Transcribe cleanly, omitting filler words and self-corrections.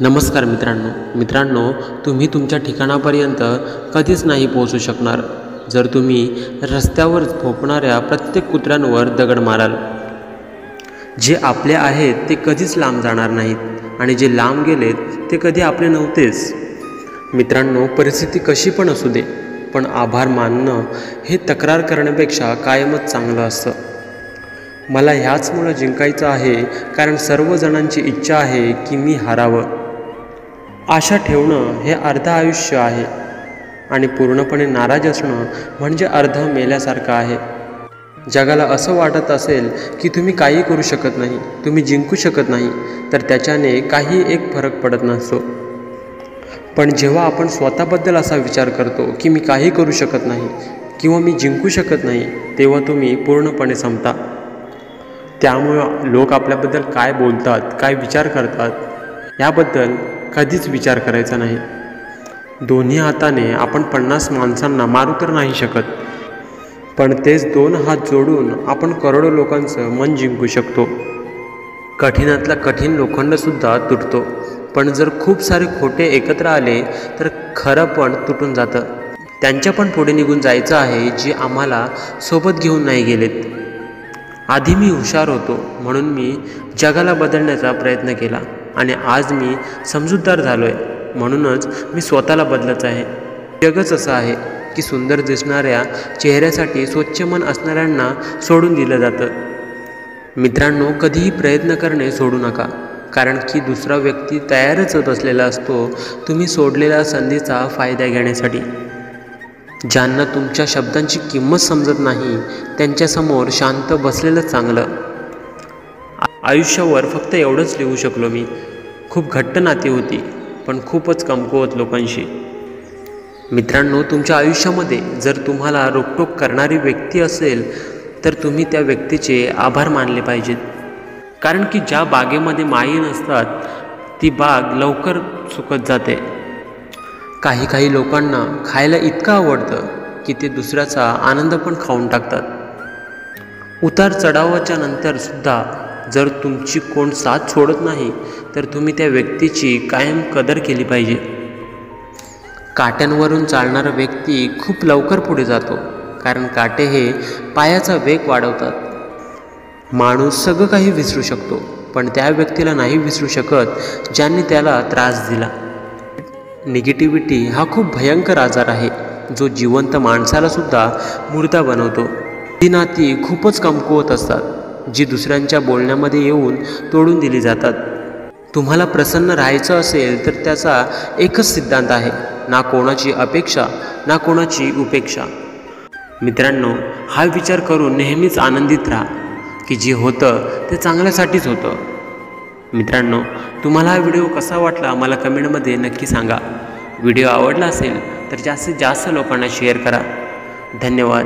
नमस्कार मित्रांनो, तुम्ही तुमच्या ठिकाणापर्यंत कधीच नाही पोहोचू शकणार जर तुम्ही रस्त्यावर झोपणाऱ्या प्रत्येक कुत्र्यांवर दगड माराल। जे आपले आहेत ते कधीच लांब जाणार नाहीत आणि जे लांब गेलेत ते कधी आपले नव्हतेच। मित्रांनो, परिस्थिती कशी पण असू दे, पण आभार मानणं हे तक्रार करण्यापेक्षा कायमच चांगलं असतं। मला ह्याचमुळे जिंकायचं आहे, कारण सर्वजणांची इच्छा आहे की मी हारावं। आशा ठेवणं हे अर्ध आयुष्य आहे आणि पूर्णपणे नाराज असणं म्हणजे अर्ध मेल्यासारखं आहे। जगाला असं वाटत असेल की तुम्ही काही करू शकत नाही, तुम्ही जिंकू शकत नाही, तर त्याच्याने काही एक फरक पडत नसतो। पण जेव्हा आपण स्वतःबद्दल असा विचार करतो की मी काही करू शकत नाही किंवा मी जिंकू शकत नाही, तेव्हा तुम्ही पूर्णपणे संपता। त्यामुळे लोक आपल्याबद्दल काय बोलतात, काय विचार करतात याबद्दल कधीच विचार करायचा नाही। दोन्ही हाताने आपण 50 माणसांना मारू तर नाही शकत, पण तेच 2 हात जोडून आपण करोडो लोकांचं मन जिंकू शकतो। कठीणातला कठीण लोखंडसुद्धा तुटतो, पण जर खूप सारे खोटे एकत्र आले तर खरं पण तुटून जातं। त्यांच्या पण पुढे निघून जायचं आहे, जे आम्हाला सोबत घेऊन नाही गेलेत। आधी मी हुशार होतो म्हणून मी जगाला बदलण्याचा प्रयत्न केला आणि आज मी समजूतदार झालो आहे म्हणूनच मी स्वतःला बदलत आहे। जगच असं आहे की सुंदर दिसणाऱ्या चेहऱ्यासाठी स्वच्छ मन असणाऱ्यांना सोडून दिलं जातं। मित्रांनो, कधीही प्रयत्न करणे सोडू नका, कारण की दुसरा व्यक्ती तयारच बसलेला असतो तुम्ही सोडलेल्या संधीचा फायदा घेण्यासाठी। ज्यांना तुमच्या शब्दांची किंमत समजत नाही त्यांच्यासमोर शांत बसलेलं चांगलं। आयुष्यावर फक्त एवढंच लिहू शकलो मी, खूप घट्ट नाती होती पण खूपच कमकुवत लोकांशी। मित्रांनो, तुमच्या आयुष्यामध्ये जर तुम्हाला रोकटोक करणारी व्यक्ती असेल तर तुम्ही त्या व्यक्तीचे आभार मानले पाहिजेत, कारण की ज्या बागेमध्ये माळी नसतात ती बाग लवकर सुकत जाते। काही लोकांना खायला इतकं आवडतं की ते दुसऱ्याचा आनंद पण खाऊन टाकतात। उतार चढावाच्या नंतर सुद्धा जर तुमची कोण साथ सोडत नाही तर तुम्ही त्या व्यक्तीची कायम कदर केली पाहिजे। काट्यांवरून चालणारा व्यक्ती खूप लवकर पुढे जातो, कारण काटे हे पायाचा वेग वाढवतात। माणूस सगळं काही विसरू शकतो, पण त्या व्यक्तीला नाही विसरू शकत ज्यांनी त्याला त्रास दिला। निगेटिव्हिटी हा खूप भयंकर आजार आहे, जो जिवंत माणसाला सुद्धा मुर्दा बनवतो। ही नाती खूपच कमकुवत असतात, जी दुसऱ्यांच्या बोलण्यामध्ये येऊन तोडून दिली जातात। तुम्हाला प्रसन्न राहायचं असेल तर त्याचा एकच सिद्धांत आहे, ना कोणाची अपेक्षा ना कोणाची उपेक्षा। मित्रांनो, हा विचार करून नेहमीच आनंदित राहा की जे होतं ते चांगल्यासाठीच होतं। मित्रांनो, तुम्हाला हा व्हिडिओ कसा वाटला मला कमेंटमध्ये नक्की सांगा। व्हिडिओ आवडला असेल तर जास्तीत जास्त लोकांना शेअर करा। धन्यवाद।